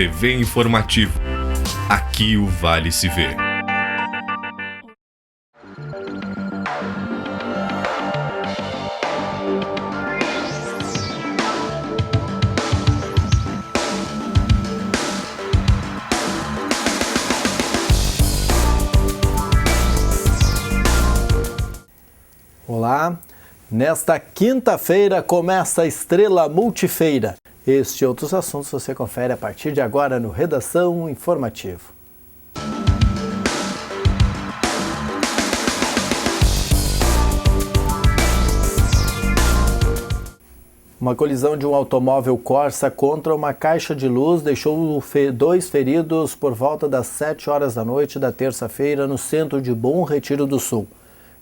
TV Informativo. Aqui o Vale se vê. Olá, nesta quinta-feira começa a Estrela Multifeira. Este e outros assuntos você confere a partir de agora no Redação Informativo. Uma colisão de um automóvel Corsa contra uma caixa de luz deixou 2 feridos por volta das 7 horas da noite da terça-feira no centro de Bom Retiro do Sul.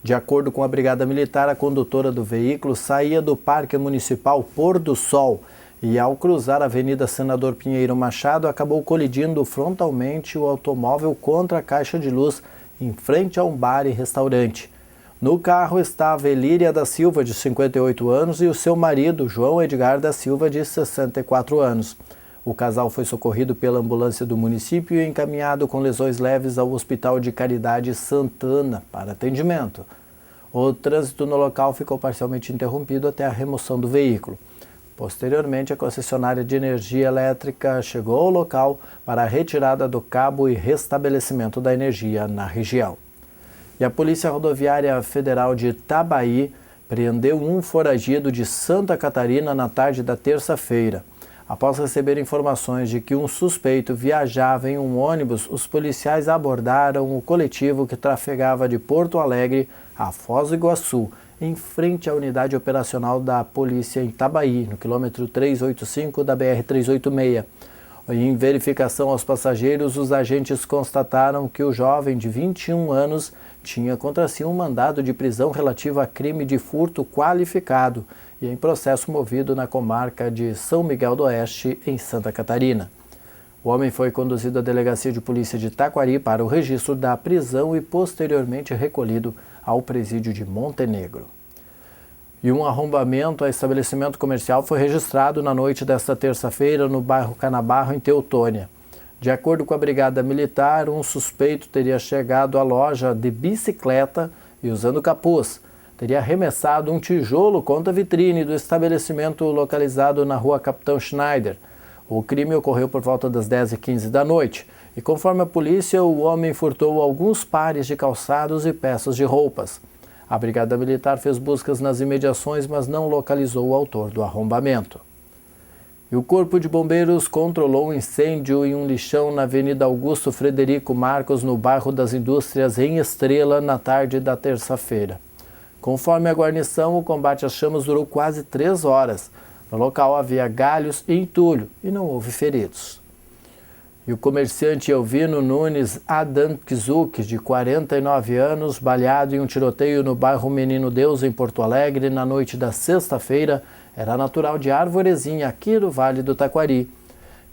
De acordo com a Brigada Militar, a condutora do veículo saía do Parque Municipal Pôr do Sol e, ao cruzar a Avenida Senador Pinheiro Machado, acabou colidindo frontalmente o automóvel contra a caixa de luz em frente a um bar e restaurante. No carro estava Elíria da Silva, de 58 anos, e o seu marido, João Edgar da Silva, de 64 anos. O casal foi socorrido pela ambulância do município e encaminhado com lesões leves ao Hospital de Caridade Santana para atendimento. O trânsito no local ficou parcialmente interrompido até a remoção do veículo. Posteriormente, a concessionária de energia elétrica chegou ao local para a retirada do cabo e restabelecimento da energia na região. E a Polícia Rodoviária Federal de Itabaí prendeu um foragido de Santa Catarina na tarde da terça-feira. Após receber informações de que um suspeito viajava em um ônibus, os policiais abordaram o coletivo que trafegava de Porto Alegre a Foz do Iguaçu, em frente à unidade operacional da polícia em Itabaí, no quilômetro 385 da BR-386. Em verificação aos passageiros, os agentes constataram que o jovem de 21 anos tinha contra si um mandado de prisão relativo a crime de furto qualificado e em processo movido na comarca de São Miguel do Oeste, em Santa Catarina. O homem foi conduzido à delegacia de polícia de Taquari para o registro da prisão e posteriormente recolhido ao presídio de Montenegro. E um arrombamento a estabelecimento comercial foi registrado na noite desta terça-feira no bairro Canabarro, em Teutônia. De acordo com a Brigada Militar, um suspeito teria chegado à loja de bicicleta e, usando capuz, teria arremessado um tijolo contra a vitrine do estabelecimento localizado na rua Capitão Schneider. O crime ocorreu por volta das 10h15 da noite e, conforme a polícia, o homem furtou alguns pares de calçados e peças de roupas. A Brigada Militar fez buscas nas imediações, mas não localizou o autor do arrombamento. E o Corpo de Bombeiros controlou um incêndio em um lixão na Avenida Augusto Frederico Marcos, no bairro das Indústrias, em Estrela, na tarde da terça-feira. Conforme a guarnição, o combate às chamas durou quase 3 horas. No local havia galhos e entulho e não houve feridos. E o comerciante Elvino Nunes Adankzuk, de 49 anos, baleado em um tiroteio no bairro Menino Deus, em Porto Alegre, na noite da sexta-feira, era natural de Arvorezinha, aqui do Vale do Taquari.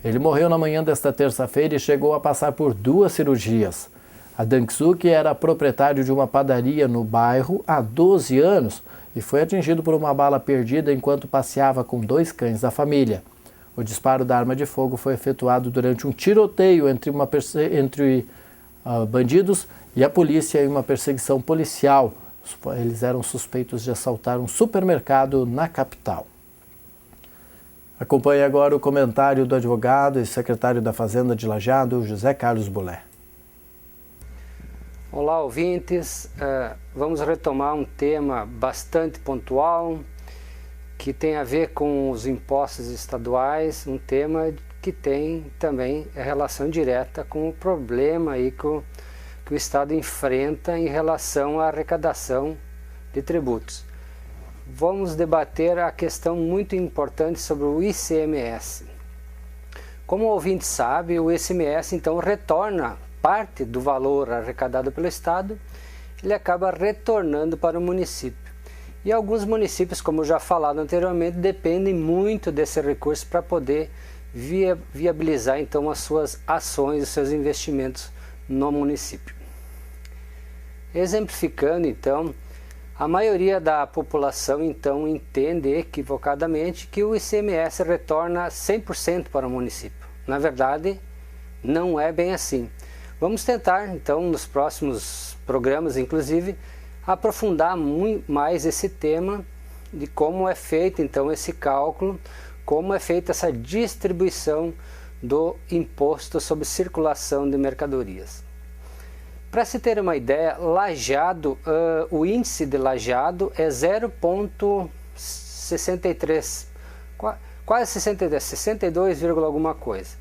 Ele morreu na manhã desta terça-feira e chegou a passar por 2 cirurgias. Adankzuk era proprietário de uma padaria no bairro há 12 anos e foi atingido por uma bala perdida enquanto passeava com 2 cães da família. O disparo da arma de fogo foi efetuado durante um tiroteio entre bandidos e a polícia em uma perseguição policial. Eles eram suspeitos de assaltar um supermercado na capital. Acompanhe agora o comentário do advogado e secretário da Fazenda de Lajeado, José Carlos Bulé. Olá, ouvintes. Vamos retomar um tema bastante pontual que tem a ver com os impostos estaduais, um tema que tem também relação direta com o problema aí que o Estado enfrenta em relação à arrecadação de tributos. Vamos debater a questão muito importante sobre o ICMS. Como o ouvinte sabe, o ICMS então retorna parte do valor arrecadado pelo Estado, ele acaba retornando para o município. E alguns municípios, como já falado anteriormente, dependem muito desse recurso para poder viabilizar então as suas ações, os seus investimentos no município. Exemplificando então, a maioria da população então entende equivocadamente que o ICMS retorna 100% para o município. na verdade, não é bem assim. Vamos tentar, então, nos próximos programas, inclusive, aprofundar muito mais esse tema de como é feito, então, esse cálculo, como é feita essa distribuição do imposto sobre circulação de mercadorias. Para se ter uma ideia, Lajeado, o índice de Lajeado é 0,63, quase 63, 62, alguma coisa.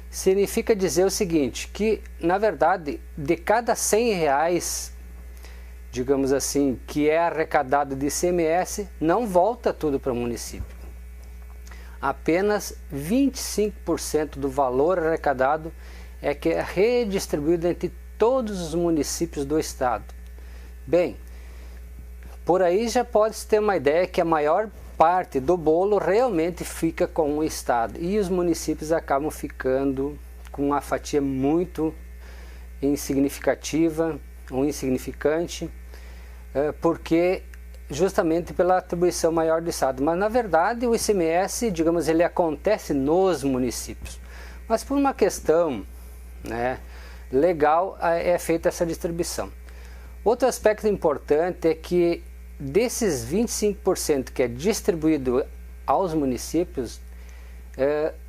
Significa dizer o seguinte, que na verdade de cada R$100, digamos assim, que é arrecadado de ICMS, não volta tudo para o município. Apenas 25% do valor arrecadado é que é redistribuído entre todos os municípios do estado. Bem, por aí já pode-se ter uma ideia que a maior parte do bolo realmente fica com o estado e os municípios acabam ficando com uma fatia muito insignificativa ou insignificante, porque justamente pela atribuição maior do estado. Mas na verdade o ICMS, digamos, ele acontece nos municípios, mas por uma questão, né, legal é feita essa distribuição. Outro aspecto importante é que desses 25% que é distribuído aos municípios,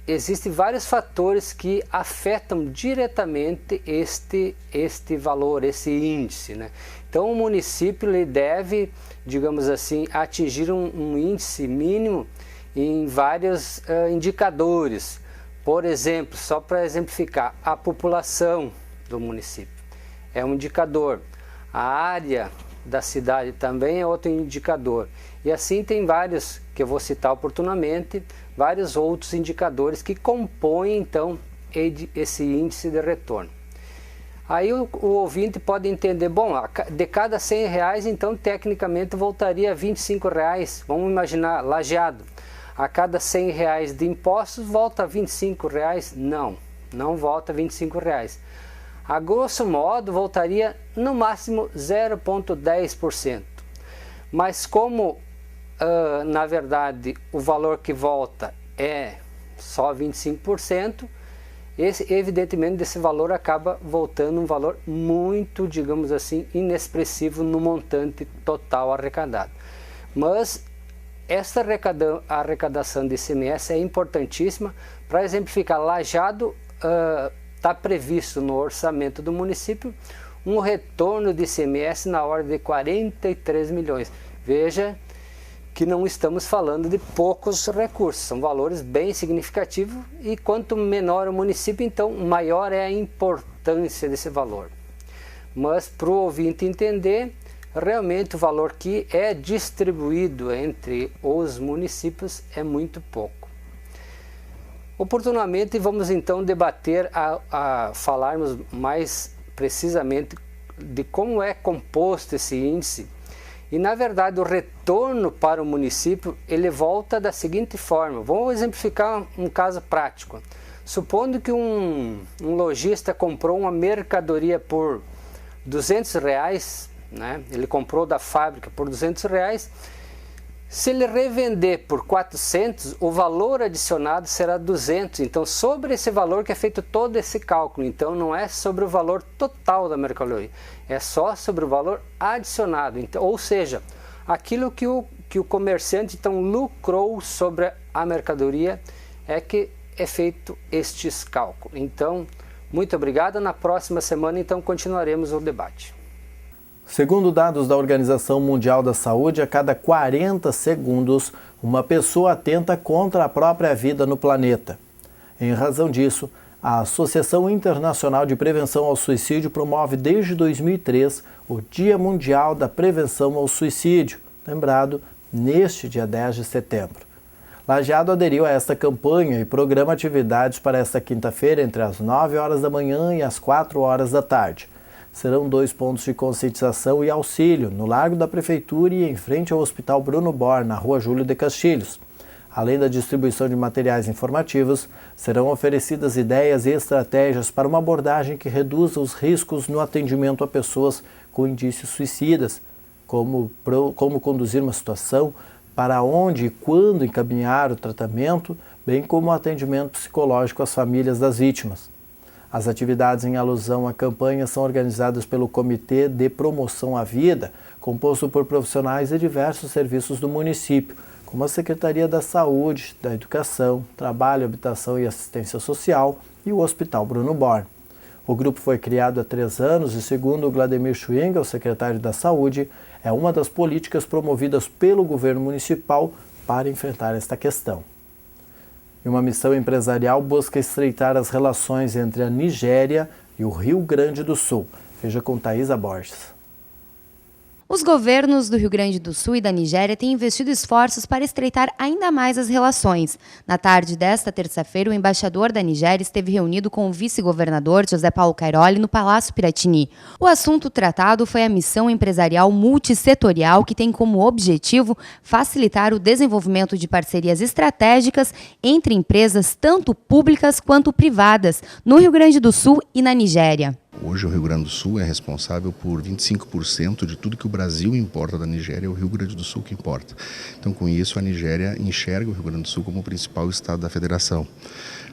existem vários fatores que afetam diretamente este valor, esse índice, né? Então o município ele deve, digamos assim, atingir um índice mínimo em vários indicadores. Por exemplo, só para exemplificar, a população do município é um indicador, a área da cidade também é outro indicador, e assim tem vários que eu vou citar oportunamente, vários outros indicadores que compõem então esse índice de retorno. Aí o ouvinte pode entender, bom, de cada R$100 então tecnicamente voltaria a R$25, vamos imaginar, Lajeado, a cada R$100 de impostos volta a R$25, não volta a R$25. A grosso modo voltaria no máximo 0,10%, mas como na verdade o valor que volta é só 25%, evidentemente desse valor acaba voltando um valor muito, digamos assim, inexpressivo no montante total arrecadado. Mas essa arrecadação de ICMS é importantíssima para exemplificar. Lajeado está previsto no orçamento do município um retorno de ICMS na ordem de 43 milhões. Veja que não estamos falando de poucos recursos, são valores bem significativos e quanto menor o município, então maior é a importância desse valor. Mas para o ouvinte entender, realmente o valor que é distribuído entre os municípios é muito pouco. Oportunamente vamos então debater falarmos mais precisamente de como é composto esse índice. E na verdade o retorno para o município ele volta da seguinte forma. Vamos exemplificar um caso prático. Supondo que um lojista comprou uma mercadoria por R$200, né? Ele comprou da fábrica por R$200. Se ele revender por 400, o valor adicionado será 200. Então, sobre esse valor que é feito todo esse cálculo. Então, não é sobre o valor total da mercadoria, é só sobre o valor adicionado. Então, ou seja, aquilo que o comerciante então lucrou sobre a mercadoria é que é feito estes cálculos. Então, muito obrigado. Na próxima semana, então, continuaremos o debate. Segundo dados da Organização Mundial da Saúde, a cada 40 segundos, uma pessoa atenta contra a própria vida no planeta. Em razão disso, a Associação Internacional de Prevenção ao Suicídio promove desde 2003 o Dia Mundial da Prevenção ao Suicídio, lembrado neste dia 10 de setembro. Lajeado aderiu a esta campanha e programa atividades para esta quinta-feira entre as 9 horas da manhã e as 4 horas da tarde. Serão 2 pontos de conscientização e auxílio no Largo da Prefeitura e em frente ao Hospital Bruno Bor, na Rua Júlio de Castilhos. Além da distribuição de materiais informativos, serão oferecidas ideias e estratégias para uma abordagem que reduza os riscos no atendimento a pessoas com indícios suicidas, como conduzir uma situação, para onde e quando encaminhar o tratamento, bem como o atendimento psicológico às famílias das vítimas. As atividades em alusão à campanha são organizadas pelo Comitê de Promoção à Vida, composto por profissionais de diversos serviços do município, como a Secretaria da Saúde, da Educação, Trabalho, Habitação e Assistência Social e o Hospital Bruno Born. O grupo foi criado há 3 anos e, segundo o Vladimir Schwingel, secretário da Saúde, é uma das políticas promovidas pelo governo municipal para enfrentar esta questão. E uma missão empresarial busca estreitar as relações entre a Nigéria e o Rio Grande do Sul. Veja com Thaisa Borges. Os governos do Rio Grande do Sul e da Nigéria têm investido esforços para estreitar ainda mais as relações. Na tarde desta terça-feira, o embaixador da Nigéria esteve reunido com o vice-governador José Paulo Cairoli no Palácio Piratini. O assunto tratado foi a missão empresarial multissetorial, que tem como objetivo facilitar o desenvolvimento de parcerias estratégicas entre empresas tanto públicas quanto privadas no Rio Grande do Sul e na Nigéria. Hoje o Rio Grande do Sul é responsável por 25% de tudo que o Brasil importa da Nigéria, é o Rio Grande do Sul que importa. Então, com isso, a Nigéria enxerga o Rio Grande do Sul como o principal estado da federação.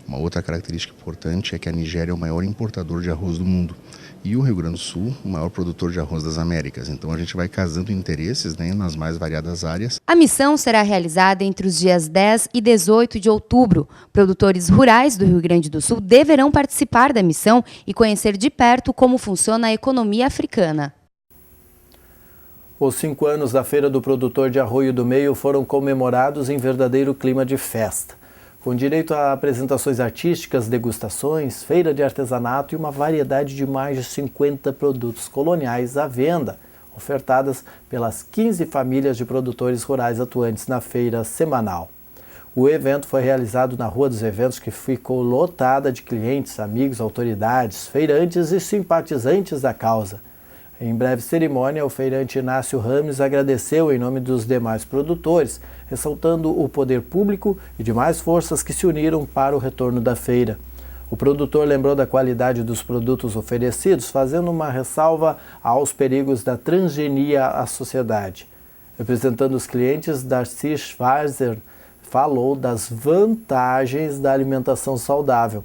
Uma outra característica importante é que a Nigéria é o maior importador de arroz do mundo e o Rio Grande do Sul, o maior produtor de arroz das Américas. Então a gente vai casando interesses, nas mais variadas áreas. A missão será realizada entre os dias 10 e 18 de outubro. Produtores rurais do Rio Grande do Sul deverão participar da missão e conhecer de perto como funciona a economia africana. Os 5 anos da Feira do Produtor de Arroio do Meio foram comemorados em verdadeiro clima de festa, com direito a apresentações artísticas, degustações, feira de artesanato e uma variedade de mais de 50 produtos coloniais à venda, ofertadas pelas 15 famílias de produtores rurais atuantes na feira semanal. O evento foi realizado na Rua dos Eventos, que ficou lotada de clientes, amigos, autoridades, feirantes e simpatizantes da causa. Em breve cerimônia, o feirante Inácio Rames agradeceu em nome dos demais produtores, ressaltando o poder público e demais forças que se uniram para o retorno da feira. O produtor lembrou da qualidade dos produtos oferecidos, fazendo uma ressalva aos perigos da transgenia à sociedade. Representando os clientes, Darcy Schwarzer falou das vantagens da alimentação saudável.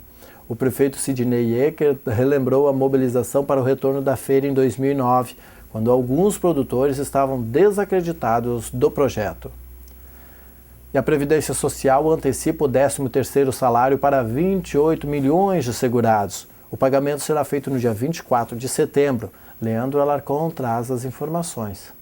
O prefeito Sidney Ecker relembrou a mobilização para o retorno da feira em 2009, quando alguns produtores estavam desacreditados do projeto. E a Previdência Social antecipa o 13º salário para 28 milhões de segurados. O pagamento será feito no dia 24 de setembro. Leandro Alarcon traz as informações.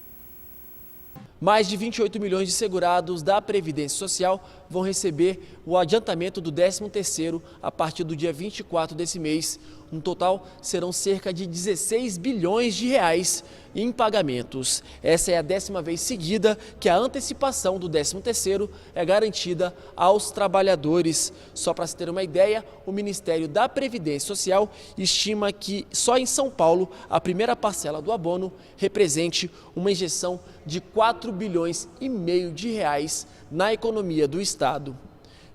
Mais de 28 milhões de segurados da Previdência Social vão receber o adiantamento do 13º a partir do dia 24 desse mês. No total, serão cerca de 16 bilhões de reais em pagamentos. Essa é a 10ª vez seguida que a antecipação do 13º é garantida aos trabalhadores. Só para se ter uma ideia, o Ministério da Previdência Social estima que só em São Paulo a primeira parcela do abono represente uma injeção de 4 bilhões e meio de reais na economia do Estado.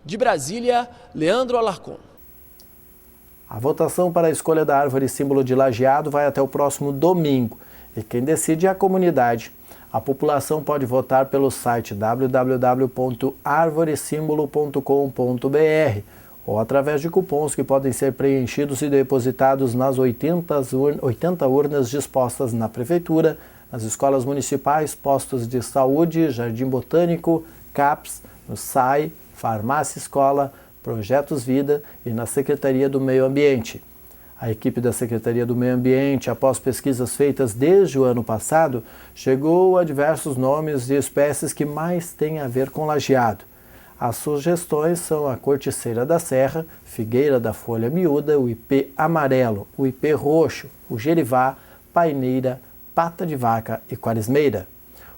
De Brasília, Leandro Alarcon. A votação para a escolha da árvore símbolo de Lajeado vai até o próximo domingo e quem decide é a comunidade. A população pode votar pelo site www.arvoresimbolo.com.br ou através de cupons que podem ser preenchidos e depositados nas 80 urnas dispostas na Prefeitura, nas escolas municipais, postos de saúde, Jardim Botânico, CAPS, no SAI, Farmácia Escola, Projetos Vida e na Secretaria do Meio Ambiente. A equipe da Secretaria do Meio Ambiente, após pesquisas feitas desde o ano passado, chegou a diversos nomes de espécies que mais têm a ver com lajeado. As sugestões são a corticeira da serra, figueira da folha miúda, o ipê amarelo, o ipê roxo, o gerivá, paineira, pata de vaca e quaresmeira.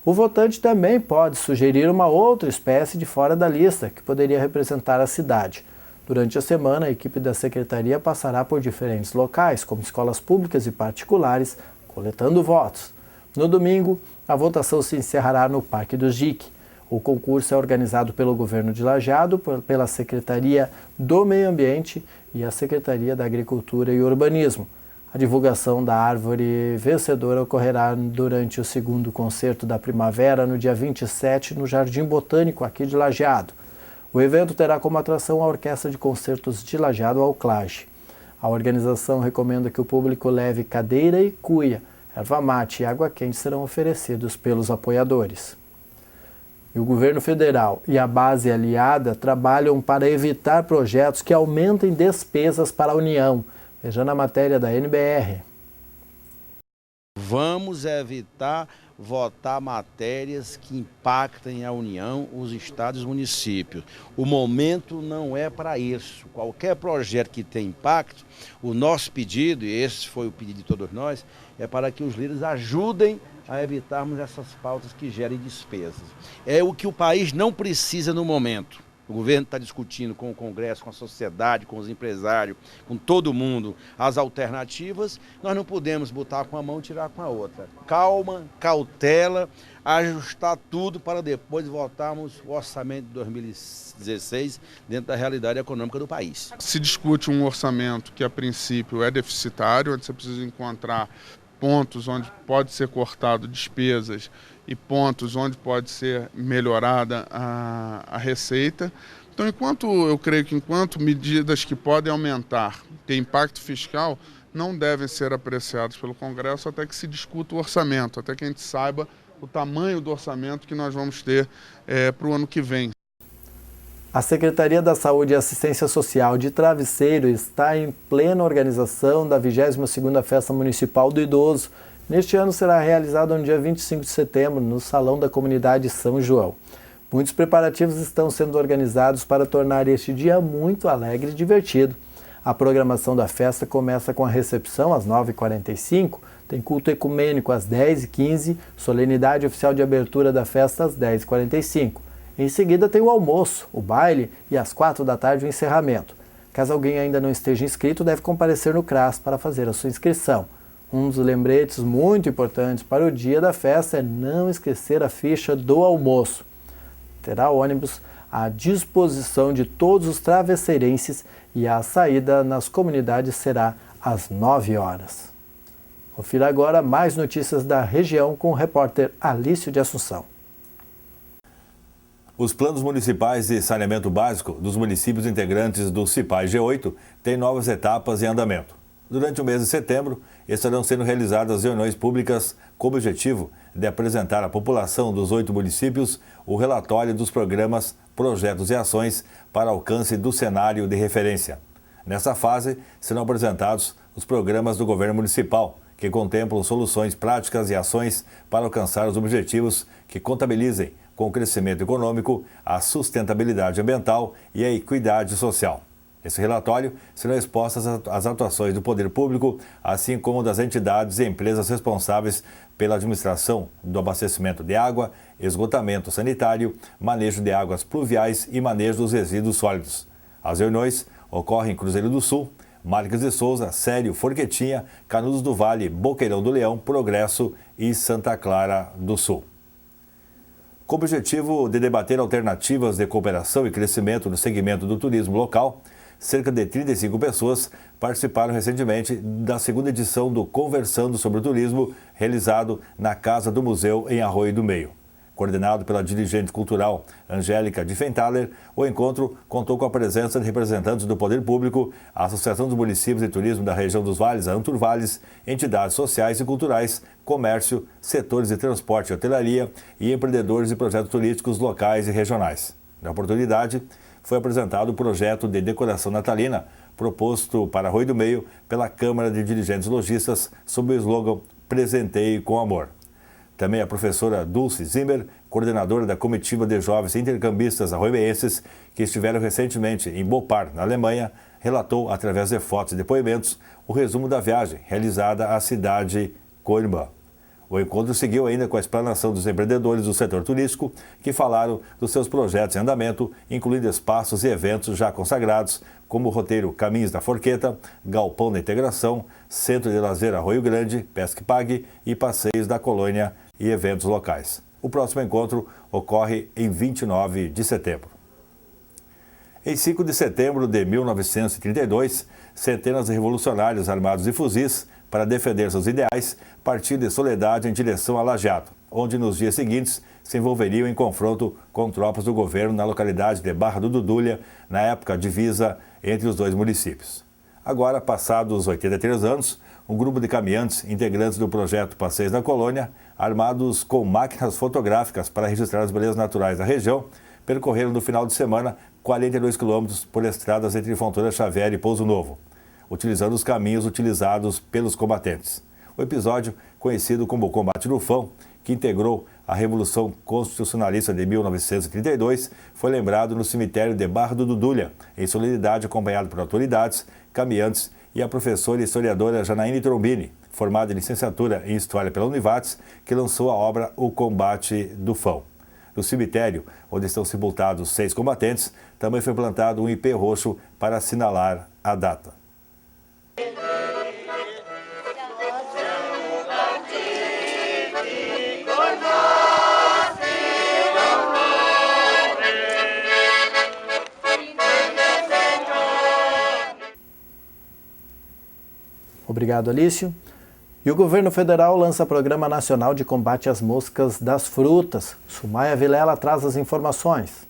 O votante também pode sugerir uma outra espécie de fora da lista, que poderia representar a cidade. Durante a semana, a equipe da Secretaria passará por diferentes locais, como escolas públicas e particulares, coletando votos. No domingo, a votação se encerrará no Parque do Jique. O concurso é organizado pelo Governo de Lajeado, pela Secretaria do Meio Ambiente e a Secretaria da Agricultura e Urbanismo. A divulgação da árvore vencedora ocorrerá durante o segundo concerto da primavera, no dia 27, no Jardim Botânico, aqui de Lajeado. O evento terá como atração a Orquestra de Concertos de Lajeado Alclage. A organização recomenda que o público leve cadeira e cuia, erva mate e água quente serão oferecidos pelos apoiadores. E o governo federal e a base aliada trabalham para evitar projetos que aumentem despesas para a União. Veja na matéria da NBR. Vamos evitar votar matérias que impactem a União, os estados e os municípios. O momento não é para isso. Qualquer projeto que tenha impacto, o nosso pedido, e esse foi o pedido de todos nós, é para que os líderes ajudem a evitarmos essas pautas que gerem despesas. É o que o país não precisa no momento. O governo está discutindo com o Congresso, com a sociedade, com os empresários, com todo mundo, as alternativas. Nós não podemos botar com a mão e tirar com a outra. Calma, cautela, ajustar tudo para depois votarmos o orçamento de 2016 dentro da realidade econômica do país. Se discute um orçamento que a princípio é deficitário, onde você precisa encontrar pontos onde pode ser cortado despesas e pontos onde pode ser melhorada a receita. Então, eu creio que enquanto medidas que podem aumentar, ter impacto fiscal, não devem ser apreciadas pelo Congresso até que se discuta o orçamento, até que a gente saiba o tamanho do orçamento que nós vamos ter para o ano que vem. A Secretaria da Saúde e Assistência Social de Travesseiro está em plena organização da 22ª Festa Municipal do Idoso. Neste ano será realizada no dia 25 de setembro, no Salão da Comunidade São João. Muitos preparativos estão sendo organizados para tornar este dia muito alegre e divertido. A programação da festa começa com a recepção às 9h45, tem culto ecumênico às 10h15, solenidade oficial de abertura da festa às 10h45. Em seguida tem o almoço, o baile e às 16h o encerramento. Caso alguém ainda não esteja inscrito, deve comparecer no CRAS para fazer a sua inscrição. Um dos lembretes muito importantes para o dia da festa é não esquecer a ficha do almoço. Terá ônibus à disposição de todos os travesseirenses e a saída nas comunidades será às 9h. Confira agora mais notícias da região com o repórter Alício de Assunção. Os planos municipais de saneamento básico dos municípios integrantes do CIPAI G8 têm novas etapas em andamento. Durante o mês de setembro, estarão sendo realizadas reuniões públicas com o objetivo de apresentar à população dos 8 municípios o relatório dos programas, projetos e ações para alcance do cenário de referência. Nessa fase, serão apresentados os programas do governo municipal, que contemplam soluções práticas e ações para alcançar os objetivos que contabilizem com o crescimento econômico, a sustentabilidade ambiental e a equidade social. Nesse relatório serão expostas as atuações do poder público, assim como das entidades e empresas responsáveis pela administração do abastecimento de água, esgotamento sanitário, manejo de águas pluviais e manejo dos resíduos sólidos. As reuniões ocorrem em Cruzeiro do Sul, Marques de Souza, Sério, Forquetinha, Canudos do Vale, Boqueirão do Leão, Progresso e Santa Clara do Sul. Com o objetivo de debater alternativas de cooperação e crescimento no segmento do turismo local, cerca de 35 pessoas participaram recentemente da segunda edição do Conversando sobre o Turismo, realizado na Casa do Museu em Arroio do Meio. Coordenado pela dirigente cultural Angélica de Fenthaler, o encontro contou com a presença de representantes do Poder Público, a Associação dos Municípios de Turismo da Região dos Vales, a Anturvales, entidades sociais e culturais, comércio, setores de transporte e hotelaria e empreendedores e projetos turísticos locais e regionais. Na oportunidade, foi apresentado o projeto de decoração natalina proposto para Arroio do Meio pela Câmara de Dirigentes Lojistas sob o slogan Presenteie com Amor. Também a professora Dulce Zimmer, coordenadora da comitiva de jovens intercambistas arroibenses que estiveram recentemente em Bopar, na Alemanha, relatou, através de fotos e depoimentos, o resumo da viagem realizada à cidade Coimbra. O encontro seguiu ainda com a explanação dos empreendedores do setor turístico, que falaram dos seus projetos em andamento, incluindo espaços e eventos já consagrados, como o roteiro Caminhos da Forqueta, Galpão da Integração, Centro de Lazer Arroio Grande, Pesque Pague e Passeios da Colônia e eventos locais. O próximo encontro ocorre em 29 de setembro. Em 5 de setembro de 1932, centenas de revolucionários armados de fuzis para defender seus ideais partiram de Soledade em direção a Lajeado, onde nos dias seguintes se envolveriam em confronto com tropas do governo na localidade de Barra do Dudulha, na época divisa entre os dois municípios. Agora, passados 83 anos, um grupo de caminhantes, integrantes do projeto Passeios da Colônia, armados com máquinas fotográficas para registrar as belezas naturais da região, percorreram no final de semana 42 quilômetros por estradas entre Fontoura Xavier e Pouso Novo, utilizando os caminhos utilizados pelos combatentes. O episódio, conhecido como Combate do Fão, que integrou a Revolução Constitucionalista de 1932, foi lembrado no cemitério de Barra do Dudulha, em solenidade acompanhado por autoridades, caminhantes e a professora e historiadora Janaíne Trombini, formada em licenciatura em História pela Univates, que lançou a obra O Combate do Fão. No cemitério, onde estão sepultados 6 combatentes, também foi plantado um ipê roxo para assinalar a data. Obrigado, Alício. E o governo federal lança Programa Nacional de Combate às Moscas das Frutas. Sumaia Vilela traz as informações.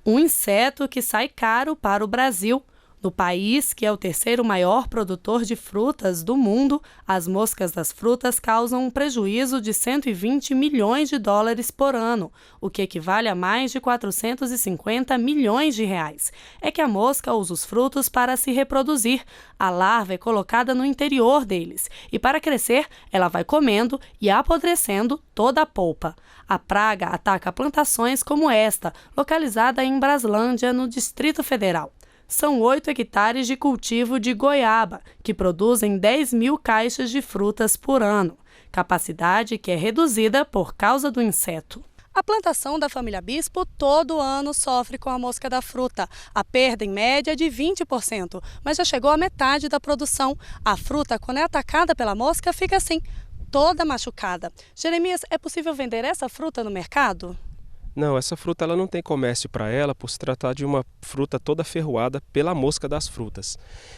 Um inseto que sai caro para o Brasil. No país, que é o terceiro maior produtor de frutas do mundo, as moscas das frutas causam um prejuízo de 120 milhões de dólares por ano, o que equivale a mais de 450 milhões de reais. É que a mosca usa os frutos para se reproduzir. A larva é colocada no interior deles e, para crescer, ela vai comendo e apodrecendo toda a polpa. A praga ataca plantações como esta, localizada em Braslândia, no Distrito Federal. São 8 hectares de cultivo de goiaba, que produzem 10 mil caixas de frutas por ano, capacidade que é reduzida por causa do inseto. A plantação da família Bispo todo ano sofre com a mosca da fruta. A perda em média é de 20%, mas já chegou à metade da produção. A fruta, quando é atacada pela mosca, fica assim, toda machucada. Jeremias, é possível vender essa fruta no mercado? Não, essa fruta ela não tem comércio para ela por se tratar de uma fruta toda ferroada pela mosca das frutas.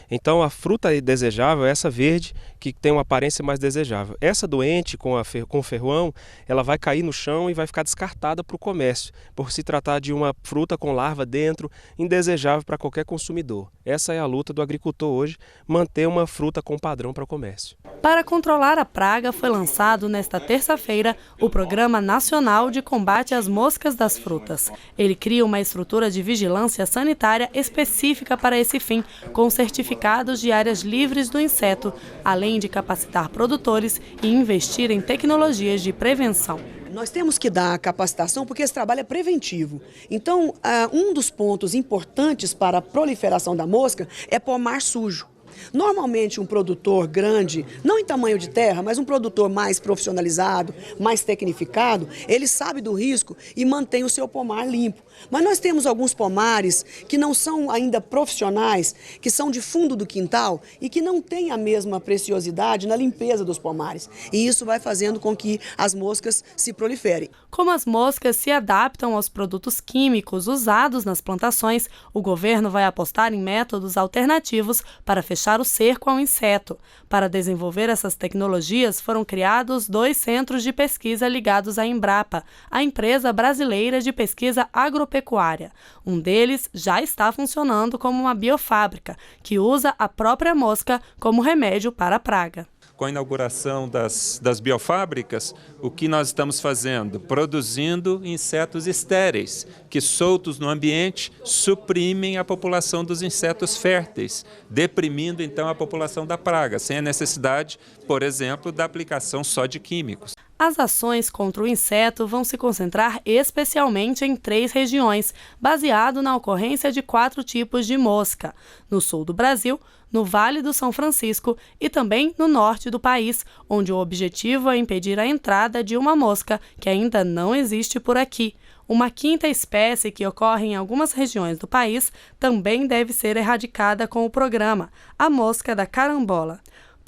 Então a fruta desejável é essa verde que tem uma aparência mais desejável. Essa doente com o ferrão, ela vai cair no chão e vai ficar descartada para o comércio, por se tratar de uma fruta com larva dentro, indesejável para qualquer consumidor. Essa é a luta do agricultor hoje, manter uma fruta com padrão para o comércio. Para controlar a praga, foi lançado nesta terça-feira o Programa Nacional de Combate às Moscas das Frutas. Ele cria uma estrutura de vigilância sanitária específica para esse fim, com certificados de áreas livres do inseto, além de capacitar produtores e investir em tecnologias de prevenção. Nós temos que dar capacitação porque esse trabalho é preventivo. Então, um dos pontos importantes para a proliferação da mosca é pomar sujo. Normalmente um produtor grande, não em tamanho de terra, mas um produtor mais profissionalizado, mais tecnificado, ele sabe do risco e mantém o seu pomar limpo. Mas nós temos alguns pomares que não são ainda profissionais, que são de fundo do quintal e que não têm a mesma preciosidade na limpeza dos pomares. E isso vai fazendo com que as moscas se proliferem. Como as moscas se adaptam aos produtos químicos usados nas plantações, o governo vai apostar em métodos alternativos para fechar o cerco ao inseto. Para desenvolver essas tecnologias, foram criados 2 centros de pesquisa ligados à Embrapa, a empresa brasileira de pesquisa agropecuária. Um deles já está funcionando como uma biofábrica, que usa a própria mosca como remédio para a praga. Com a inauguração das biofábricas, o que nós estamos fazendo? Produzindo insetos estéreis, que soltos no ambiente suprimem a população dos insetos férteis, deprimindo então a população da praga, sem a necessidade, por exemplo, da aplicação só de químicos. As ações contra o inseto vão se concentrar especialmente em 3 regiões, baseado na ocorrência de 4 tipos de mosca: no sul do Brasil, no Vale do São Francisco e também no norte do país, onde o objetivo é impedir a entrada de uma mosca que ainda não existe por aqui. Uma 5ª espécie que ocorre em algumas regiões do país também deve ser erradicada com o programa, a mosca da carambola.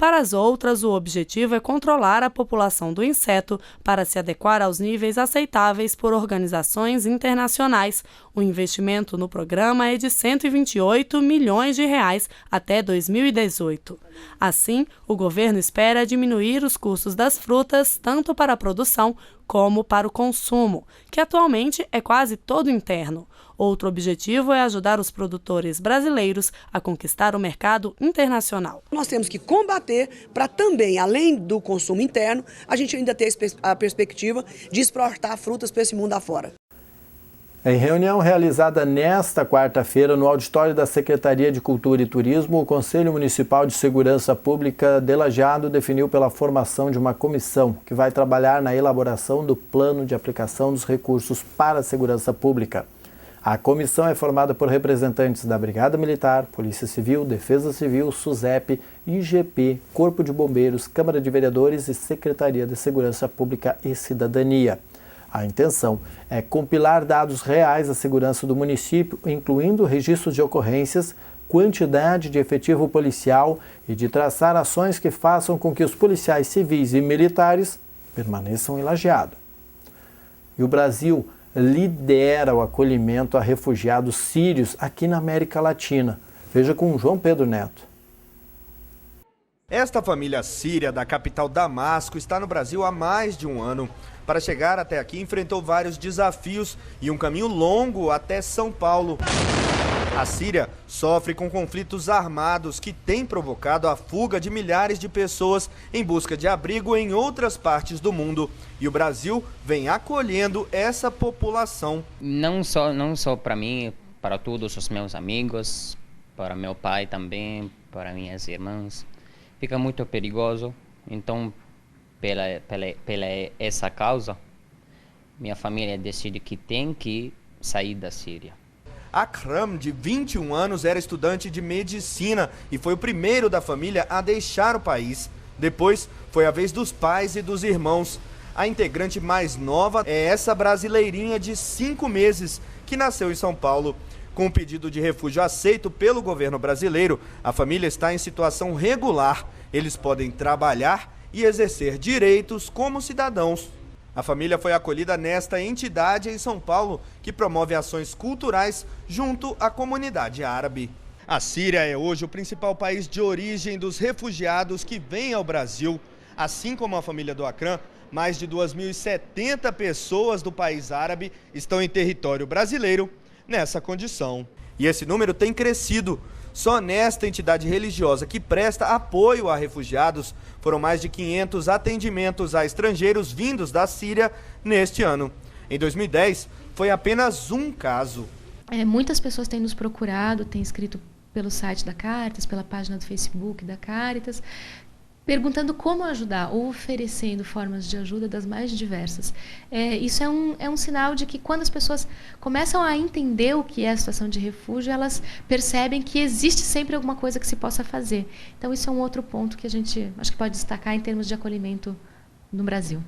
Para as outras, o objetivo é controlar a população do inseto para se adequar aos níveis aceitáveis por organizações internacionais. O investimento no programa é de R$ 128 milhões até 2018. Assim, o governo espera diminuir os custos das frutas tanto para a produção como para o consumo, que atualmente é quase todo interno. Outro objetivo é ajudar os produtores brasileiros a conquistar o mercado internacional. Nós temos que combater para também, além do consumo interno, a gente ainda ter a perspectiva de exportar frutas para esse mundo afora. Em reunião realizada nesta quarta-feira no auditório da Secretaria de Cultura e Turismo, o Conselho Municipal de Segurança Pública de Lajeado definiu pela formação de uma comissão que vai trabalhar na elaboração do plano de aplicação dos recursos para a segurança pública. A comissão é formada por representantes da Brigada Militar, Polícia Civil, Defesa Civil, SUSEP, IGP, Corpo de Bombeiros, Câmara de Vereadores e Secretaria de Segurança Pública e Cidadania. A intenção é compilar dados reais da segurança do município, incluindo registros de ocorrências, quantidade de efetivo policial e de traçar ações que façam com que os policiais civis e militares permaneçam em Lajeado. E o Brasil lidera o acolhimento a refugiados sírios aqui na América Latina. Veja com João Pedro Neto. Esta família síria da capital Damasco está no Brasil há mais de um ano. Para chegar até aqui, enfrentou vários desafios e um caminho longo até São Paulo. A Síria sofre com conflitos armados que têm provocado a fuga de milhares de pessoas em busca de abrigo em outras partes do mundo. E o Brasil vem acolhendo essa população. Não só para mim, para todos os meus amigos, para meu pai também, para minhas irmãs. Fica muito perigoso, então pela essa causa, minha família decide que tem que sair da Síria. Akram, de 21 anos, era estudante de medicina e foi o primeiro da família a deixar o país. Depois, foi a vez dos pais e dos irmãos. A integrante mais nova é essa brasileirinha de 5 meses, que nasceu em São Paulo. Com o pedido de refúgio aceito pelo governo brasileiro, a família está em situação regular. Eles podem trabalhar e exercer direitos como cidadãos. A família foi acolhida nesta entidade em São Paulo, que promove ações culturais junto à comunidade árabe. A Síria é hoje o principal país de origem dos refugiados que vêm ao Brasil. Assim como a família do Akram, mais de 2.070 pessoas do país árabe estão em território brasileiro nessa condição. E esse número tem crescido. Só nesta entidade religiosa que presta apoio a refugiados, foram mais de 500 atendimentos a estrangeiros vindos da Síria neste ano. Em 2010, foi apenas um caso. Muitas pessoas têm nos procurado, têm escrito pelo site da Caritas, pela página do Facebook da Caritas, perguntando como ajudar ou oferecendo formas de ajuda das mais diversas. Isso é um sinal de que quando as pessoas começam a entender o que é a situação de refúgio, elas percebem que existe sempre alguma coisa que se possa fazer. Então isso é um outro ponto que a gente acho que pode destacar em termos de acolhimento no Brasil.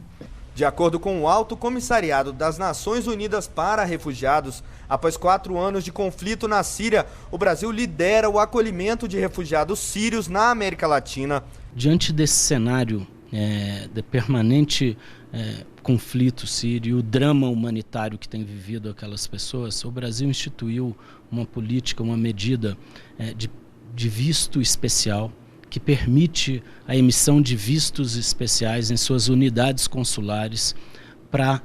De acordo com o Alto Comissariado das Nações Unidas para Refugiados, após 4 anos de conflito na Síria, o Brasil lidera o acolhimento de refugiados sírios na América Latina. Diante desse cenário de permanente conflito sírio, o drama humanitário que tem vivido aquelas pessoas, o Brasil instituiu uma política, uma medida de visto especial, que permite a emissão de vistos especiais em suas unidades consulares para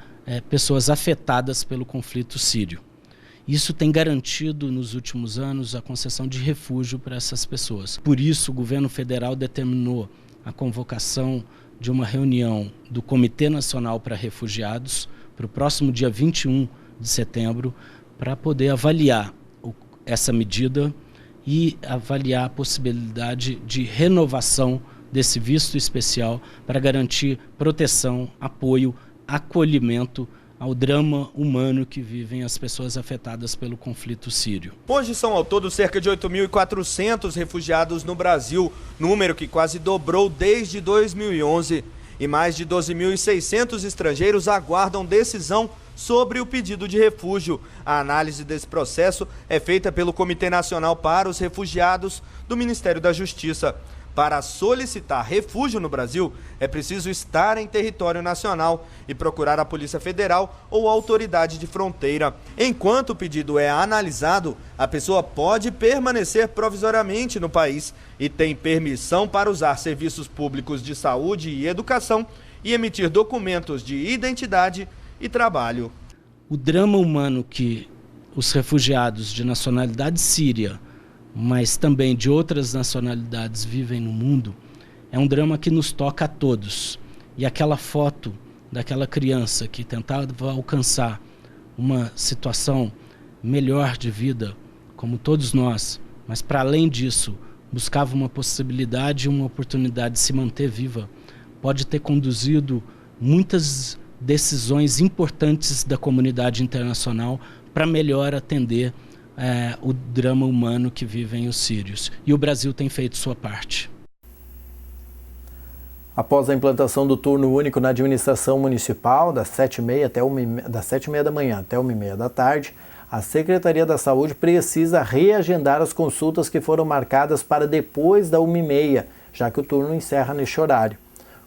pessoas afetadas pelo conflito sírio. Isso tem garantido nos últimos anos a concessão de refúgio para essas pessoas. Por isso, o governo federal determinou a convocação de uma reunião do Comitê Nacional para Refugiados para o próximo dia 21 de setembro, para poder avaliar essa medida e avaliar a possibilidade de renovação desse visto especial para garantir proteção, apoio, acolhimento ao drama humano que vivem as pessoas afetadas pelo conflito sírio. Hoje são ao todo cerca de 8.400 refugiados no Brasil, número que quase dobrou desde 2011. E mais de 12.600 estrangeiros aguardam decisão sobre o pedido de refúgio. A análise desse processo é feita pelo Comitê Nacional para os Refugiados do Ministério da Justiça. Para solicitar refúgio no Brasil, é preciso estar em território nacional e procurar a Polícia Federal ou a autoridade de fronteira. Enquanto o pedido é analisado, a pessoa pode permanecer provisoriamente no país e tem permissão para usar serviços públicos de saúde e educação e emitir documentos de identidade e trabalho. O drama humano que os refugiados de nacionalidade síria, mas também de outras nacionalidades vivem no mundo, é um drama que nos toca a todos. E aquela foto daquela criança que tentava alcançar uma situação melhor de vida, como todos nós, mas para além disso, buscava uma possibilidade e uma oportunidade de se manter viva, pode ter conduzido muitas decisões importantes da comunidade internacional para melhor atender o drama humano que vivem os sírios. E o Brasil tem feito sua parte. Após a implantação do turno único na administração municipal, das 7h30 da manhã até 1h30 da tarde, a Secretaria da Saúde precisa reagendar as consultas que foram marcadas para depois da 1h30, já que o turno encerra neste horário.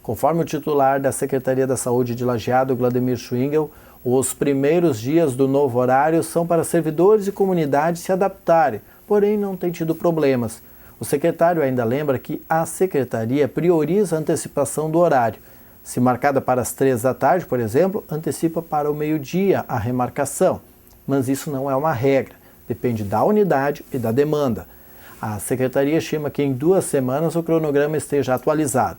Conforme o titular da Secretaria da Saúde de Lajeado, Vladimir Schwingel, os primeiros dias do novo horário são para servidores e comunidades se adaptarem, porém não tem tido problemas. O secretário ainda lembra que a Secretaria prioriza a antecipação do horário. Se marcada para as 3 da tarde, por exemplo, antecipa para o meio-dia a remarcação. Mas isso não é uma regra, depende da unidade e da demanda. A Secretaria estima que em 2 semanas o cronograma esteja atualizado.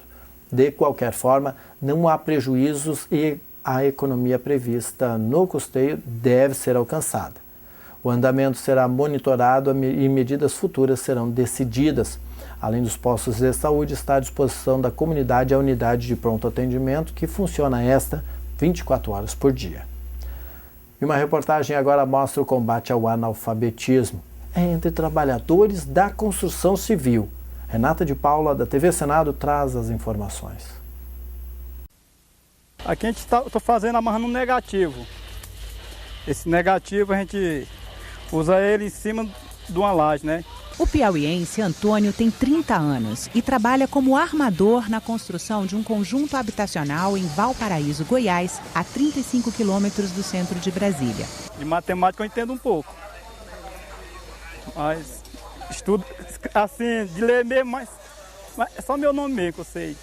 De qualquer forma, não há prejuízos e a economia prevista no custeio deve ser alcançada. O andamento será monitorado e medidas futuras serão decididas. Além dos postos de saúde, está à disposição da comunidade a unidade de pronto atendimento que funciona 24 horas por dia. E uma reportagem agora mostra o combate ao analfabetismo entre trabalhadores da construção civil. Renata de Paula, da TV Senado, traz as informações. Aqui a gente está fazendo, amarrando um negativo. Esse negativo a gente usa ele em cima de uma laje, né? O piauiense Antônio tem 30 anos e trabalha como armador na construção de um conjunto habitacional em Valparaíso, Goiás, a 35 quilômetros do centro de Brasília. De matemática eu entendo um pouco, mas estudo assim, de ler mesmo, mas é só meu nome mesmo que eu sei.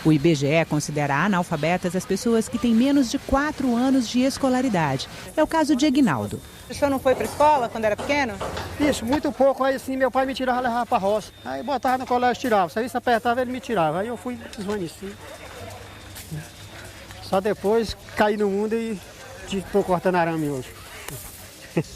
O IBGE considera analfabetas as pessoas que têm menos de 4 anos de escolaridade. É o caso de Aguinaldo. O senhor não foi para a escola quando era pequeno? Isso, muito pouco. Aí assim, meu pai me tirava e levava para a roça. Aí botava no colégio e tirava. Se isso apertava, ele me tirava. Aí eu fui desvanecido. Só depois caí no mundo e estou cortando arame hoje.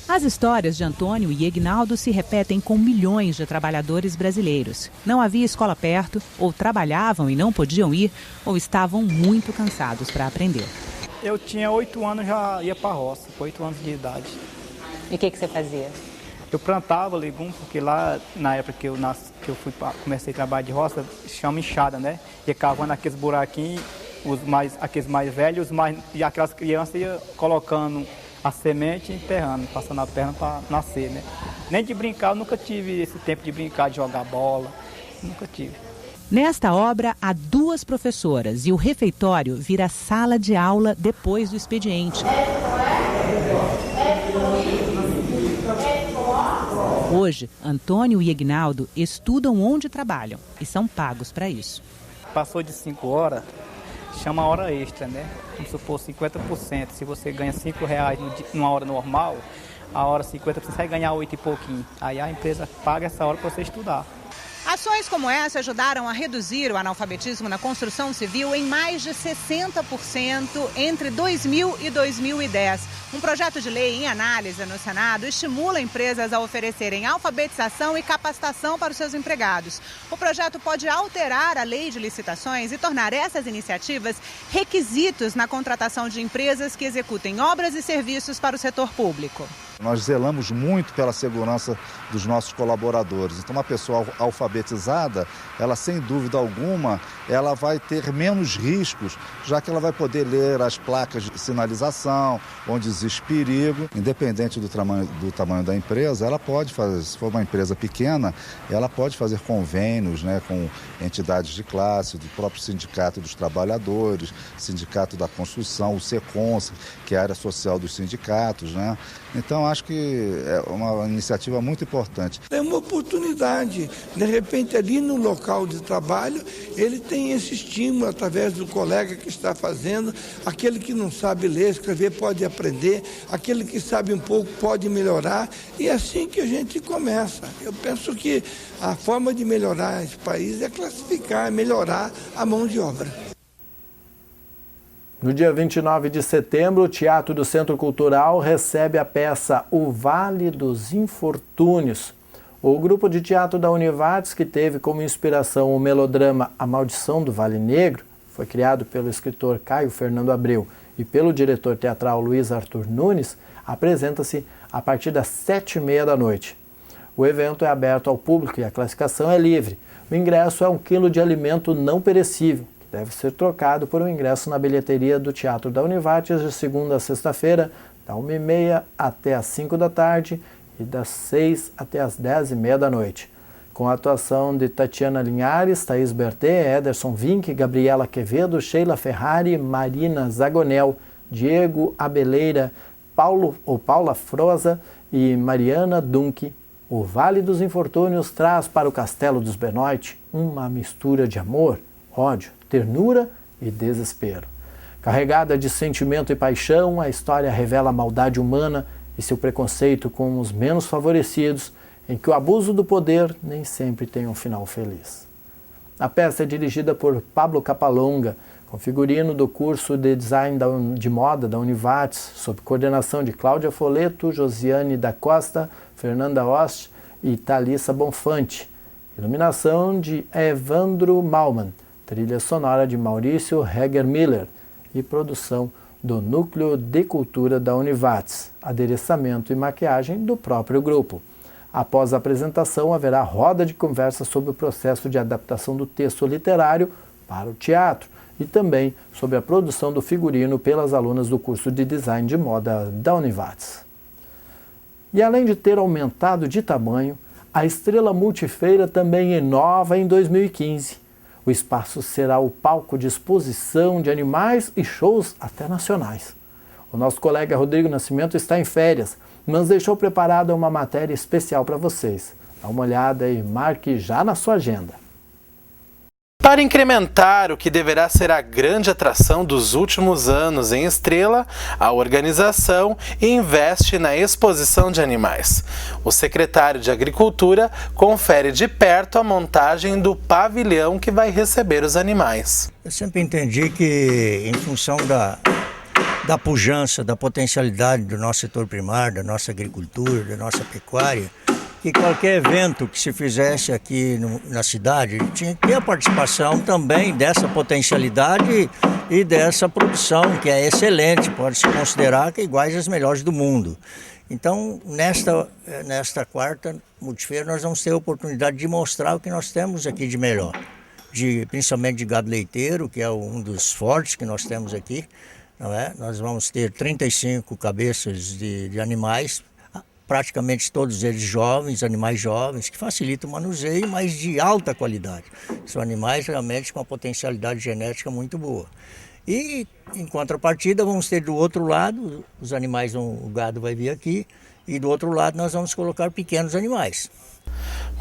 As histórias de Antônio e Aguinaldo se repetem com milhões de trabalhadores brasileiros. Não havia escola perto, ou trabalhavam e não podiam ir, ou estavam muito cansados para aprender. Eu tinha 8 anos, já ia para a roça, com 8 anos de idade. E o que você fazia? Eu plantava legumes, porque lá na época que eu comecei a trabalhar de roça, chama enxada, né? Ia cavando aqueles buraquinhos, aqueles mais velhos, e aquelas crianças iam colocando a semente e enterrando, passando a perna para nascer, né? Nem de brincar, eu nunca tive esse tempo de brincar, de jogar bola, nunca tive. Nesta obra, há 2 professoras e o refeitório vira sala de aula depois do expediente. Hoje, Antônio e Aguinaldo estudam onde trabalham e são pagos para isso. Passou de 5 horas, chama hora extra, né? Vamos supor 50%. Se você ganha R$5 numa hora normal, a hora 50% você vai ganhar 8 e pouquinho. Aí a empresa paga essa hora para você estudar. Ações como essa ajudaram a reduzir o analfabetismo na construção civil em mais de 60% entre 2000 e 2010. Um projeto de lei em análise no Senado estimula empresas a oferecerem alfabetização e capacitação para os seus empregados. O projeto pode alterar a lei de licitações e tornar essas iniciativas requisitos na contratação de empresas que executem obras e serviços para o setor público. Nós zelamos muito pela segurança dos nossos colaboradores. Então, uma pessoa alfabetizada automatizada, ela sem dúvida alguma, ela vai ter menos riscos, já que ela vai poder ler as placas de sinalização, onde existe perigo. Independente do tamanho da empresa, ela pode fazer, se for uma empresa pequena, ela pode fazer convênios, né, com entidades de classe, do próprio Sindicato dos Trabalhadores, Sindicato da Construção, o SECONS, que é a área social dos sindicatos, né? Então, acho que é uma iniciativa muito importante. É uma oportunidade. De repente, ali no local de trabalho, ele tem esse estímulo através do colega que está fazendo. Aquele que não sabe ler, escrever, pode aprender. Aquele que sabe um pouco pode melhorar. E é assim que a gente começa. Eu penso que a forma de melhorar esse país é classificar, é melhorar a mão de obra. No dia 29 de setembro, o Teatro do Centro Cultural recebe a peça O Vale dos Infortúnios. O grupo de teatro da Univates, que teve como inspiração o melodrama A Maldição do Vale Negro, foi criado pelo escritor Caio Fernando Abreu e pelo diretor teatral Luiz Arthur Nunes, apresenta-se a partir das 7h30 da noite. O evento é aberto ao público e a classificação é livre. O ingresso é 1 quilo de alimento não perecível, deve ser trocado por um ingresso na bilheteria do Teatro da Univates de segunda a sexta-feira, da 1h30 até as 5 da tarde e das 6 até as 10h30 da noite. Com a atuação de Tatiana Linhares, Thaís Bertet, Ederson Vink, Gabriela Quevedo, Sheila Ferrari, Marina Zagonel, Diego Abeleira, Paula Froza e Mariana Dunque, o Vale dos Infortúnios traz para o Castelo dos Benoit uma mistura de amor, ódio, ternura e desespero. Carregada de sentimento e paixão, a história revela a maldade humana e seu preconceito com os menos favorecidos, em que o abuso do poder nem sempre tem um final feliz. A peça é dirigida por Pablo Capalonga, com figurino do curso de Design de Moda da Univates, sob coordenação de Cláudia Foleto, Josiane da Costa, Fernanda Ost e Thalissa Bonfante. Iluminação de Evandro Malman, trilha sonora de Maurício Heger Miller e produção do Núcleo de Cultura da Univates, adereçamento e maquiagem do próprio grupo. Após a apresentação, haverá roda de conversa sobre o processo de adaptação do texto literário para o teatro e também sobre a produção do figurino pelas alunas do curso de Design de Moda da Univates. E além de ter aumentado de tamanho, a Estrela Multifeira também inova em 2015. O espaço será o palco de exposição de animais e shows até nacionais. O nosso colega Rodrigo Nascimento está em férias, mas deixou preparada uma matéria especial para vocês. Dá uma olhada e marque já na sua agenda. Para incrementar o que deverá ser a grande atração dos últimos anos em Estrela, a organização investe na exposição de animais. O secretário de Agricultura confere de perto a montagem do pavilhão que vai receber os animais. Eu sempre entendi que, em função da pujança, da potencialidade do nosso setor primário, da nossa agricultura, da nossa pecuária, que qualquer evento que se fizesse aqui na cidade tinha que ter a participação também dessa potencialidade e dessa produção, que é excelente, pode-se considerar que é iguais às melhores do mundo. Então, nesta quarta multifeira, nós vamos ter a oportunidade de mostrar o que nós temos aqui de melhor, principalmente de gado leiteiro, que é um dos fortes que nós temos aqui, não é? Nós vamos ter 35 cabeças de animais, praticamente todos eles jovens, animais jovens, que facilitam o manuseio, mas de alta qualidade. São animais realmente com uma potencialidade genética muito boa. E, em contrapartida, vamos ter do outro lado, os animais, o gado vai vir aqui, e do outro lado nós vamos colocar pequenos animais.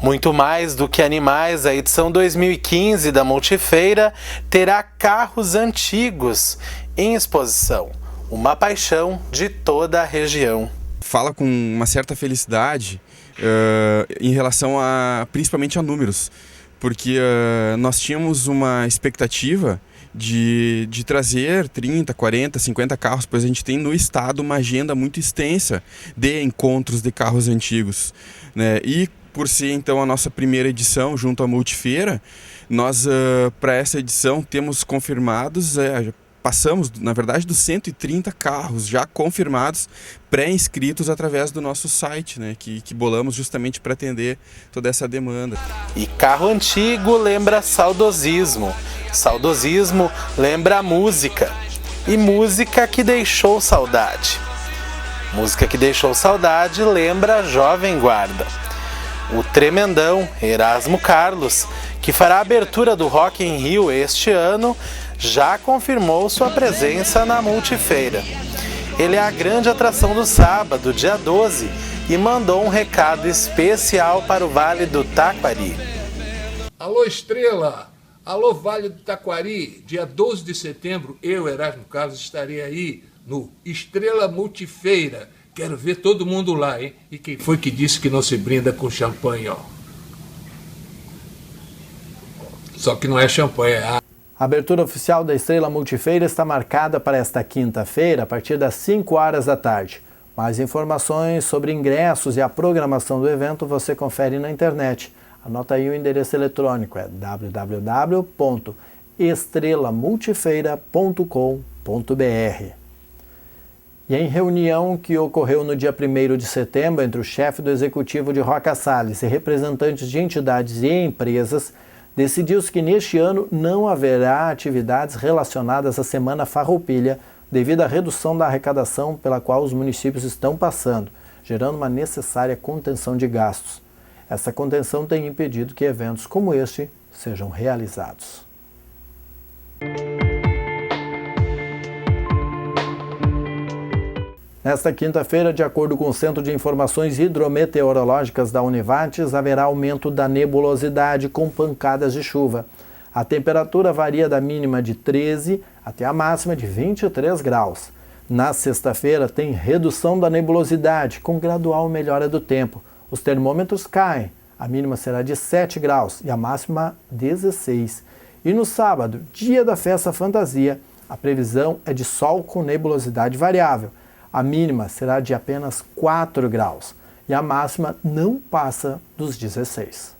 Muito mais do que animais, a edição 2015 da Multifeira terá carros antigos em exposição, uma paixão de toda a região. Fala com uma certa felicidade em relação principalmente a números, porque nós tínhamos uma expectativa de trazer 30, 40, 50 carros, pois a gente tem no estado uma agenda muito extensa de encontros de carros antigos, né? E por ser então a nossa primeira edição junto à Multifeira, nós para essa edição temos confirmados passamos, na verdade, dos 130 carros já confirmados, pré-inscritos através do nosso site, né, que bolamos justamente para atender toda essa demanda. E carro antigo lembra saudosismo, saudosismo lembra música, e música que deixou saudade. Música que deixou saudade lembra a Jovem Guarda. O tremendão Erasmo Carlos, que fará a abertura do Rock in Rio este ano, já confirmou sua presença na Multifeira. Ele é a grande atração do sábado, dia 12, e mandou um recado especial para o Vale do Taquari. Alô Estrela, alô Vale do Taquari, dia 12 de setembro, eu, Erasmo Carlos, estarei aí no Estrela Multifeira. Quero ver todo mundo lá, hein? E quem foi que disse que não se brinda com champanhe, ó? Só que não é champanhe, é... A abertura oficial da Estrela Multifeira está marcada para esta quinta-feira, a partir das 5 horas da tarde. Mais informações sobre ingressos e a programação do evento você confere na internet. Anota aí o endereço eletrônico, é www.estrelamultifeira.com.br. E em reunião que ocorreu no dia 1º de setembro entre o chefe do executivo de Roca Sales e representantes de entidades e empresas, decidiu-se que neste ano não haverá atividades relacionadas à Semana Farroupilha devido à redução da arrecadação pela qual os municípios estão passando, gerando uma necessária contenção de gastos. Essa contenção tem impedido que eventos como este sejam realizados. Nesta quinta-feira, de acordo com o Centro de Informações Hidrometeorológicas da Univates, haverá aumento da nebulosidade com pancadas de chuva. A temperatura varia da mínima de 13 até a máxima de 23 graus. Na sexta-feira, tem redução da nebulosidade com gradual melhora do tempo. Os termômetros caem. A mínima será de 7 graus e a máxima 16. E no sábado, dia da festa fantasia, a previsão é de sol com nebulosidade variável. A mínima será de apenas 4 graus e a máxima não passa dos 16.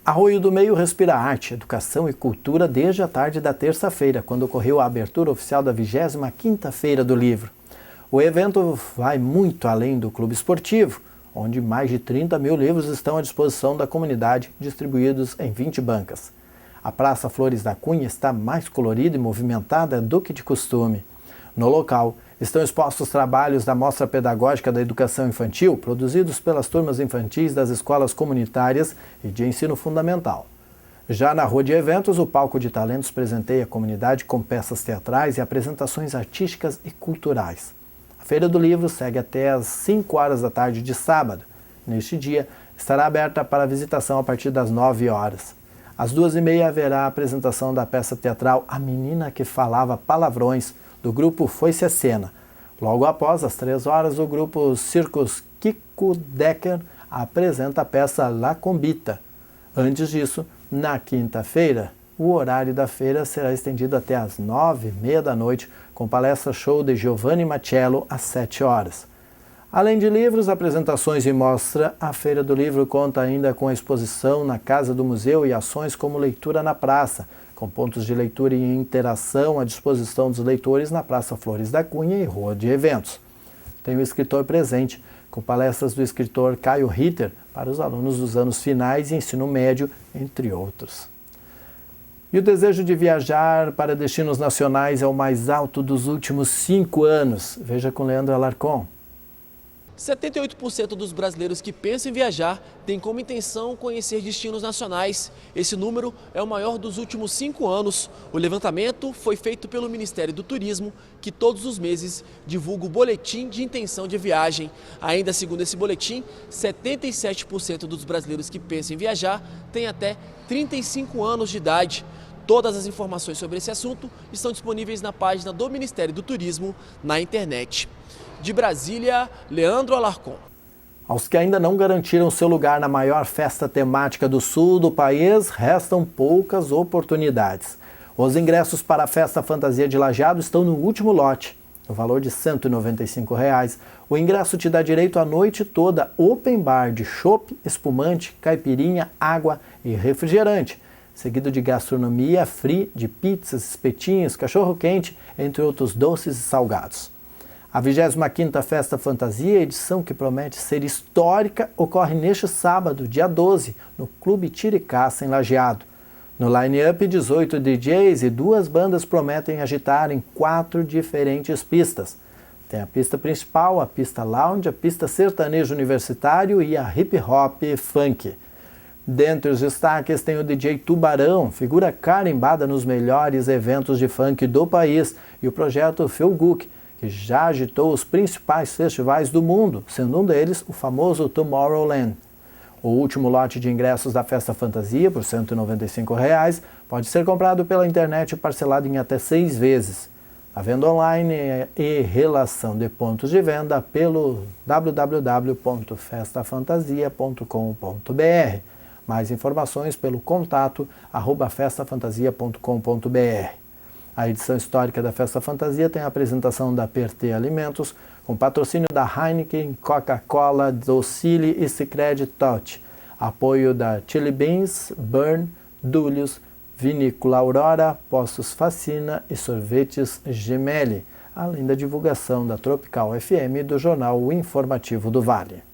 Arroio do Meio respira arte, educação e cultura desde a tarde da terça-feira, quando ocorreu a abertura oficial da 25ª Feira do Livro. O evento vai muito além do clube esportivo, onde mais de 30 mil livros estão à disposição da comunidade, distribuídos em 20 bancas. A Praça Flores da Cunha está mais colorida e movimentada do que de costume. No local, estão expostos trabalhos da Mostra Pedagógica da Educação Infantil, produzidos pelas turmas infantis das escolas comunitárias e de ensino fundamental. Já na Rua de Eventos, o Palco de Talentos presenteia a comunidade com peças teatrais e apresentações artísticas e culturais. A Feira do Livro segue até às 5 horas da tarde de sábado. Neste dia, estará aberta para visitação a partir das 9 horas. Às 2h30 haverá a apresentação da peça teatral A Menina que Falava Palavrões, do grupo Foi-se a Cena. Logo após, às 3 horas, o grupo Circus Kiko Decker apresenta a peça La Combita. Antes disso, na quinta-feira, o horário da feira será estendido até às 9h30 da noite, com palestra show de Giovanni Machello às 7 horas. Além de livros, apresentações e mostra, a Feira do Livro conta ainda com a exposição na Casa do Museu e ações como Leitura na Praça, com pontos de leitura e interação à disposição dos leitores na Praça Flores da Cunha e Rua de Eventos. Tem o escritor presente, com palestras do escritor Caio Ritter para os alunos dos anos finais e ensino médio, entre outros. E o desejo de viajar para destinos nacionais é o mais alto dos últimos 5 anos. Veja com Leandro Alarcon. 78% dos brasileiros que pensam em viajar têm como intenção conhecer destinos nacionais. Esse número é o maior dos últimos 5 anos. O levantamento foi feito pelo Ministério do Turismo, que todos os meses divulga o boletim de intenção de viagem. Ainda segundo esse boletim, 77% dos brasileiros que pensam em viajar têm até 35 anos de idade. Todas as informações sobre esse assunto estão disponíveis na página do Ministério do Turismo na internet. De Brasília, Leandro Alarcon. Aos que ainda não garantiram seu lugar na maior festa temática do sul do país, restam poucas oportunidades. Os ingressos para a Festa Fantasia de Lajeado estão no último lote. no valor de R$ 195. O ingresso te dá direito à noite toda open bar de chopp, espumante, caipirinha, água e refrigerante, seguido de gastronomia free, de pizzas, espetinhos, cachorro-quente, entre outros doces e salgados. A 25ª Festa Fantasia, edição que promete ser histórica, ocorre neste sábado, dia 12, no Clube Tiricaça, em Lajeado. No line-up, 18 DJs e 2 bandas prometem agitar em 4 diferentes pistas. Tem a pista principal, a pista lounge, a pista sertanejo universitário e a hip-hop funk. Dentre os destaques tem o DJ Tubarão, figura carimbada nos melhores eventos de funk do país, e o projeto Felguk, que já agitou os principais festivais do mundo, sendo um deles o famoso Tomorrowland. O último lote de ingressos da Festa Fantasia, por R$ 195, pode ser comprado pela internet e parcelado em até 6 vezes. A venda online e relação de pontos de venda pelo www.festafantasia.com.br. Mais informações pelo contato @festafantasia.com.br. A edição histórica da Festa Fantasia tem a apresentação da Pertê Alimentos, com patrocínio da Heineken, Coca-Cola, Docile e Sicredi Touch. Apoio da Chili Beans, Burn, Dúlios, Vinícola Aurora, Postos Facina e Sorvetes Gemelli, além da divulgação da Tropical FM e do jornal O Informativo do Vale.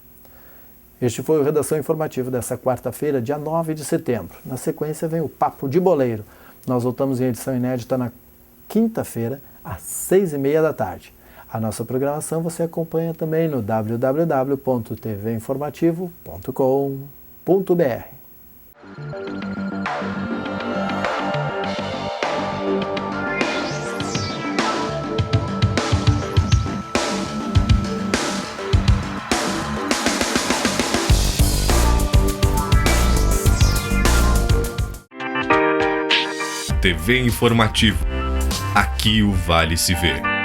Este foi o Redação Informativo desta quarta-feira, dia 9 de setembro. Na sequência vem o Papo de Boleiro. Nós voltamos em edição inédita na quinta-feira, às 6h30 da tarde. A nossa programação você acompanha também no www.tvinformativo.com.br. TV Informativo. Aqui o Vale se vê.